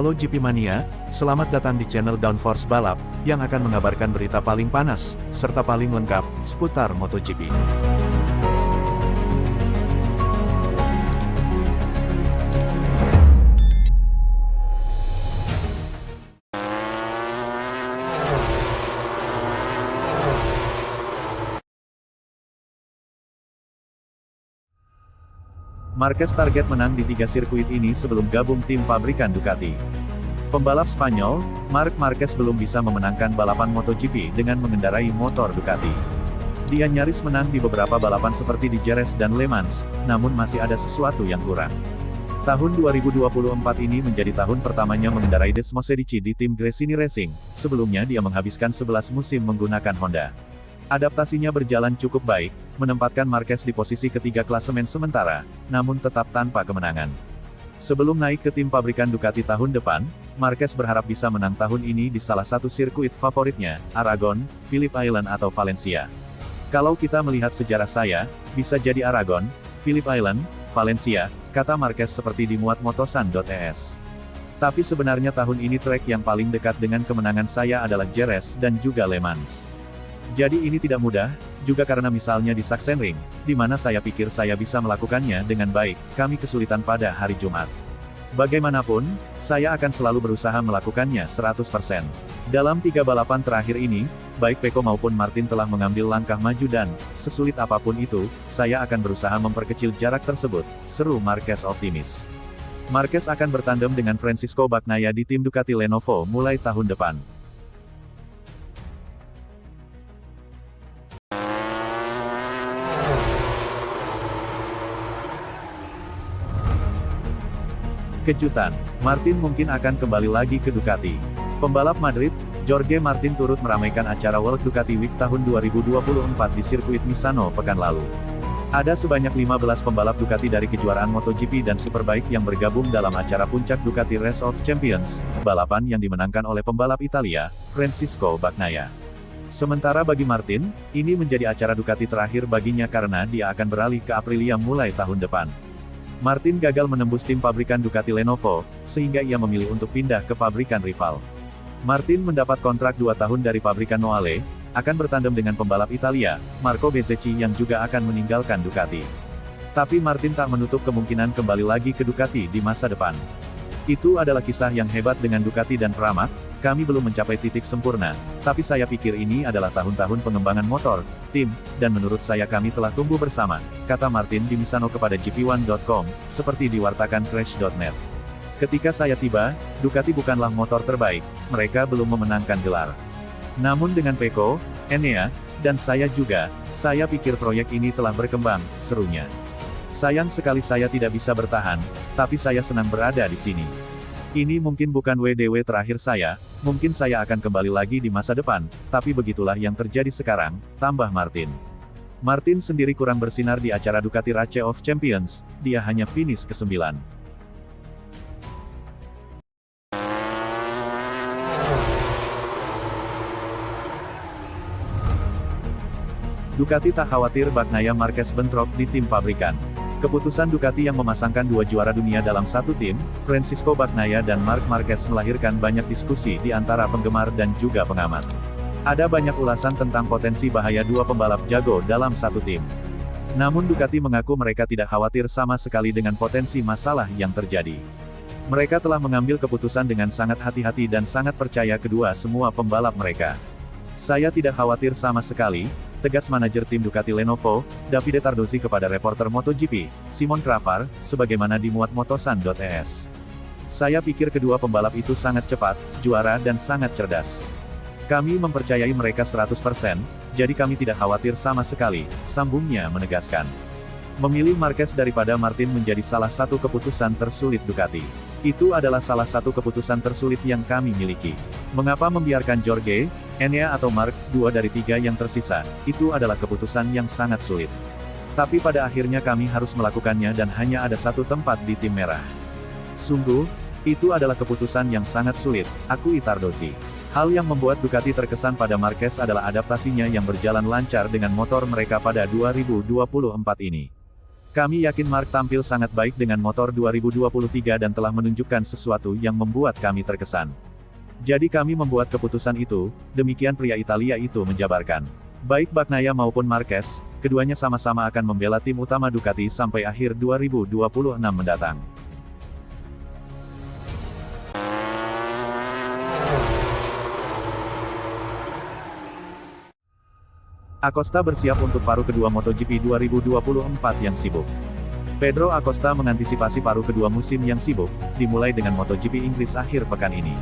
Halo GP Mania, selamat datang di channel Downforce Balap, yang akan mengabarkan berita paling panas, serta paling lengkap, seputar MotoGP. Marquez target menang di 3 sirkuit ini sebelum gabung tim pabrikan Ducati. Pembalap Spanyol, Marc Marquez belum bisa memenangkan balapan MotoGP dengan mengendarai motor Ducati. Dia nyaris menang di beberapa balapan seperti di Jerez dan Le Mans, namun masih ada sesuatu yang kurang. Tahun 2024 ini menjadi tahun pertamanya mengendarai Desmosedici di tim Gresini Racing, sebelumnya dia menghabiskan 11 musim menggunakan Honda. Adaptasinya berjalan cukup baik, menempatkan Marquez di posisi ketiga klasemen sementara, namun tetap tanpa kemenangan. Sebelum naik ke tim pabrikan Ducati tahun depan, Marquez berharap bisa menang tahun ini di salah satu sirkuit favoritnya, Aragon, Phillip Island atau Valencia. Kalau kita melihat sejarah saya, bisa jadi Aragon, Phillip Island, Valencia, kata Marquez seperti dimuat motosan.es. Tapi sebenarnya tahun ini trek yang paling dekat dengan kemenangan saya adalah Jerez dan juga Le Mans. Jadi ini tidak mudah, juga karena misalnya di Sachsenring, di mana saya pikir saya bisa melakukannya dengan baik, kami kesulitan pada hari Jumat. Bagaimanapun, saya akan selalu berusaha melakukannya 100%. Dalam 3 balapan terakhir ini, baik Pecco maupun Martin telah mengambil langkah maju dan, sesulit apapun itu, saya akan berusaha memperkecil jarak tersebut, seru Marquez optimis. Marquez akan bertandem dengan Francisco Bagnaia di tim Ducati Lenovo mulai tahun depan. Kejutan, Martin mungkin akan kembali lagi ke Ducati. Pembalap Madrid, Jorge Martin turut meramaikan acara World Ducati Week tahun 2024 di sirkuit Misano pekan lalu. Ada sebanyak 15 pembalap Ducati dari kejuaraan MotoGP dan Superbike yang bergabung dalam acara puncak Ducati Race of Champions, balapan yang dimenangkan oleh pembalap Italia, Francisco Bagnaia. Sementara bagi Martin, ini menjadi acara Ducati terakhir baginya karena dia akan beralih ke Aprilia mulai tahun depan. Martin gagal menembus tim pabrikan Ducati Lenovo, sehingga ia memilih untuk pindah ke pabrikan rival. Martin mendapat kontrak 2 tahun dari pabrikan Noale, akan bertandem dengan pembalap Italia, Marco Bezzecchi yang juga akan meninggalkan Ducati. Tapi Martin tak menutup kemungkinan kembali lagi ke Ducati di masa depan. Itu adalah kisah yang hebat dengan Ducati dan Pramac, kami belum mencapai titik sempurna, tapi saya pikir ini adalah tahun-tahun pengembangan motor, tim, dan menurut saya kami telah tumbuh bersama, kata Martin di Misano kepada GP1.com, seperti diwartakan Crash.net. Ketika saya tiba, Ducati bukanlah motor terbaik, mereka belum memenangkan gelar. Namun dengan Pecco, Enea, dan saya juga, saya pikir proyek ini telah berkembang, serunya. Sayang sekali saya tidak bisa bertahan, tapi saya senang berada di sini. Ini mungkin bukan WDW terakhir saya, mungkin saya akan kembali lagi di masa depan, tapi begitulah yang terjadi sekarang, tambah Martin. Martin sendiri kurang bersinar di acara Ducati Race of Champions, dia hanya finish ke-9. Ducati tak khawatir Bagnaia Marquez bentrok di tim pabrikan. Keputusan Ducati yang memasangkan 2 juara dunia dalam satu tim, Francisco Bagnaia dan Marc Marquez melahirkan banyak diskusi di antara penggemar dan juga pengamat. Ada banyak ulasan tentang potensi bahaya 2 pembalap jago dalam satu tim. Namun Ducati mengaku mereka tidak khawatir sama sekali dengan potensi masalah yang terjadi. Mereka telah mengambil keputusan dengan sangat hati-hati dan sangat percaya kedua semua pembalap mereka. Saya tidak khawatir sama sekali, tegas manajer tim Ducati Lenovo, Davide Tardozzi kepada reporter MotoGP, Simon Cravar, sebagaimana dimuat motosan.es. Saya pikir kedua pembalap itu sangat cepat, juara dan sangat cerdas. Kami mempercayai mereka 100%, jadi kami tidak khawatir sama sekali, sambungnya menegaskan. Memilih Marquez daripada Martin menjadi salah satu keputusan tersulit Ducati. Itu adalah salah satu keputusan tersulit yang kami miliki. Mengapa membiarkan Jorge, Enea atau Marc, 2 dari 3 yang tersisa, itu adalah keputusan yang sangat sulit. Tapi pada akhirnya kami harus melakukannya dan hanya ada satu tempat di tim merah. Sungguh, itu adalah keputusan yang sangat sulit, akui Tardozzi. Hal yang membuat Ducati terkesan pada Marquez adalah adaptasinya yang berjalan lancar dengan motor mereka pada 2024 ini. Kami yakin Mark tampil sangat baik dengan motor 2023 dan telah menunjukkan sesuatu yang membuat kami terkesan. Jadi kami membuat keputusan itu, demikian pria Italia itu menjabarkan. Baik Bagnaia maupun Marquez, keduanya sama-sama akan membela tim utama Ducati sampai akhir 2026 mendatang. Acosta bersiap untuk paruh kedua MotoGP 2024 yang sibuk. Pedro Acosta mengantisipasi paruh kedua musim yang sibuk, dimulai dengan MotoGP Inggris akhir pekan ini.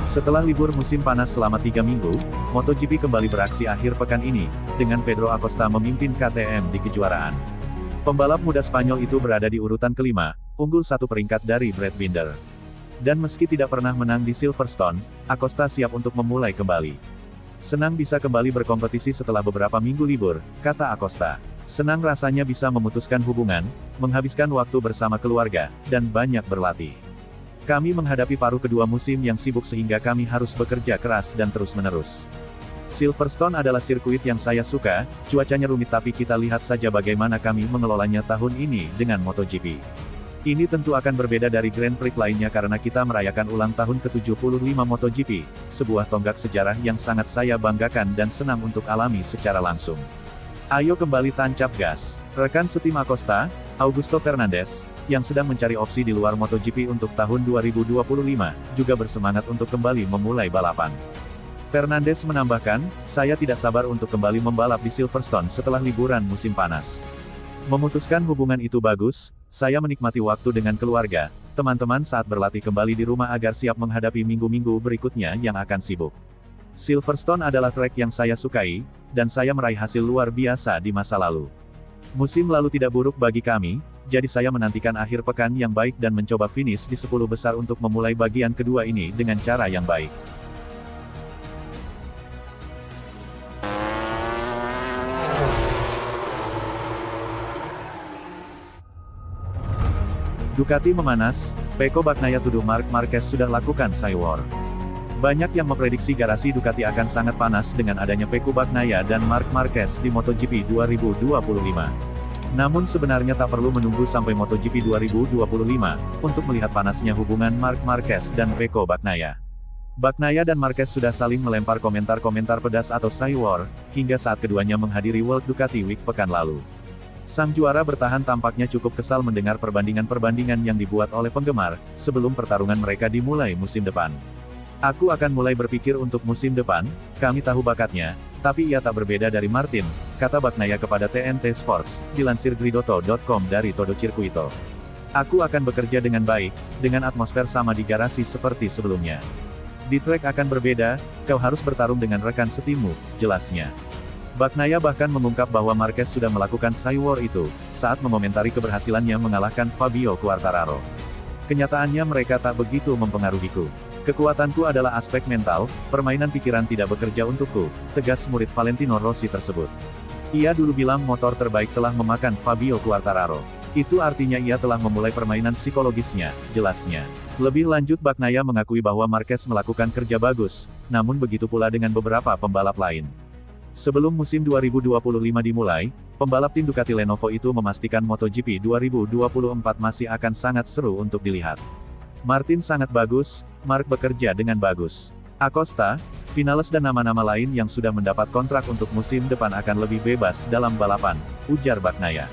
Setelah libur musim panas selama 3 minggu, MotoGP kembali beraksi akhir pekan ini, dengan Pedro Acosta memimpin KTM di kejuaraan. Pembalap muda Spanyol itu berada di urutan kelima, unggul 1 peringkat dari Brad Binder. Dan meski tidak pernah menang di Silverstone, Acosta siap untuk memulai kembali. Senang bisa kembali berkompetisi setelah beberapa minggu libur, kata Acosta. Senang rasanya bisa memutuskan hubungan, menghabiskan waktu bersama keluarga, dan banyak berlatih. Kami menghadapi paruh kedua musim yang sibuk sehingga kami harus bekerja keras dan terus-menerus. Silverstone adalah sirkuit yang saya suka, cuacanya rumit tapi kita lihat saja bagaimana kami mengelolanya tahun ini dengan MotoGP. Ini tentu akan berbeda dari Grand Prix lainnya karena kita merayakan ulang tahun ke-75 MotoGP, sebuah tonggak sejarah yang sangat saya banggakan dan senang untuk alami secara langsung. Ayo kembali tancap gas. Rekan setim Acosta, Augusto Fernandes, yang sedang mencari opsi di luar MotoGP untuk tahun 2025, juga bersemangat untuk kembali memulai balapan. Fernandes menambahkan, saya tidak sabar untuk kembali membalap di Silverstone setelah liburan musim panas. Memutuskan hubungan itu bagus, saya menikmati waktu dengan keluarga, teman-teman saat berlatih kembali di rumah agar siap menghadapi minggu-minggu berikutnya yang akan sibuk. Silverstone adalah trek yang saya sukai, dan saya meraih hasil luar biasa di masa lalu. Musim lalu tidak buruk bagi kami, jadi saya menantikan akhir pekan yang baik dan mencoba finish di 10 besar untuk memulai bagian kedua ini dengan cara yang baik. Ducati memanas, Pecco Bagnaia tuduh Marc Marquez sudah lakukan cywar. Banyak yang memprediksi garasi Ducati akan sangat panas dengan adanya Pecco Bagnaia dan Marc Marquez di MotoGP 2025. Namun sebenarnya tak perlu menunggu sampai MotoGP 2025, untuk melihat panasnya hubungan Marc Marquez dan Pecco Bagnaia. Bagnaia dan Marquez sudah saling melempar komentar-komentar pedas atau cywar, hingga saat keduanya menghadiri World Ducati Week pekan lalu. Sang juara bertahan tampaknya cukup kesal mendengar perbandingan-perbandingan yang dibuat oleh penggemar, sebelum pertarungan mereka dimulai musim depan. Aku akan mulai berpikir untuk musim depan, kami tahu bakatnya, tapi ia tak berbeda dari Martin, kata Bagnaia kepada TNT Sports, dilansir Gridotto.com dari Todo Circuito. Aku akan bekerja dengan baik, dengan atmosfer sama di garasi seperti sebelumnya. Di trek akan berbeda, kau harus bertarung dengan rekan setimmu, jelasnya. Bagnaia bahkan mengungkap bahwa Marquez sudah melakukan cywar itu, saat mengomentari keberhasilannya mengalahkan Fabio Quartararo. Kenyataannya mereka tak begitu mempengaruhiku. Kekuatanku adalah aspek mental, permainan pikiran tidak bekerja untukku, tegas murid Valentino Rossi tersebut. Ia dulu bilang motor terbaik telah memakan Fabio Quartararo. Itu artinya ia telah memulai permainan psikologisnya, jelasnya. Lebih lanjut Bagnaia mengakui bahwa Marquez melakukan kerja bagus, namun begitu pula dengan beberapa pembalap lain. Sebelum musim 2025 dimulai, pembalap tim Ducati Lenovo itu memastikan MotoGP 2024 masih akan sangat seru untuk dilihat. Martin sangat bagus, Marc bekerja dengan bagus. Acosta, Vinales dan nama-nama lain yang sudah mendapat kontrak untuk musim depan akan lebih bebas dalam balapan, ujar Bagnaia.